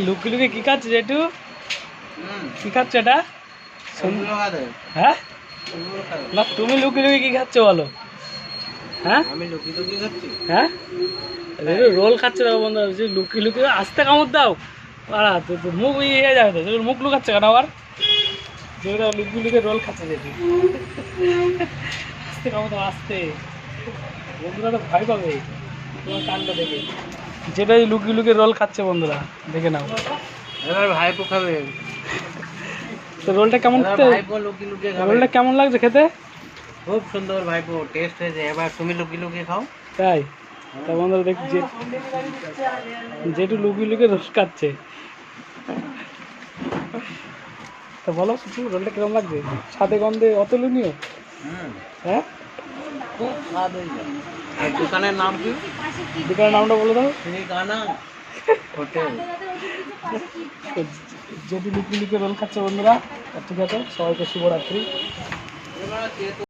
লুকি লুকি কি খাচ্ছ জেঠু? কি খাচ্ছ এটা? হ্যাঁ না, তুমি লুকি লুকি কি খাচ্ছ বলো? হ্যাঁ আমি লুকি লুকি খাচ্ছি। হ্যাঁ রোল খাচ্ছে না বন্ধু, লুকি লুকি আস্তে কামড় দাও। পাড়া তো মুখ ইয়ে যাবে তো, মুখ লুকাচ্ছে কেন আবার? যেটা লুকি লুকি রোল খাচ্ছে যেটি, আস্তে কামড় দাও আস্তে, বন্ধুরা তো ভয় পাবে তোমার কাণ্ড দেখে। যেটাই লুকি লুকি রোল খাচ্ছে বন্ধুরা, দেখে নাও। এবার ভাইপো খাবে। তো রোলটা কেমন খেতে? ভাইপো লুকি লুকি খাবে। রোলটা কেমন লাগছে খেতে? খুব সুন্দর ভাইপো, টেস্ট হয়েছে। এবার তুমি লুকি লুকি খাও। তাই তা বন্ধুরা দেখ যেটু লুকি লুকি রোল খাচ্ছে। তা বলো কিছু, রোলটা কিরকম লাগছে? সাথে গন্ধে অতুলনীয়। হ্যাঁ খুব স্বাদ হয়েছে। আর দোকানের নাম কি? দোকানের নামটা বলে দাও। শ্রীকানা হোটেল। যেটু লুকি লুকি রোল খাচ্ছে বন্ধুরা। ঠিক আছে, সবাইকে শুভরাত্রি।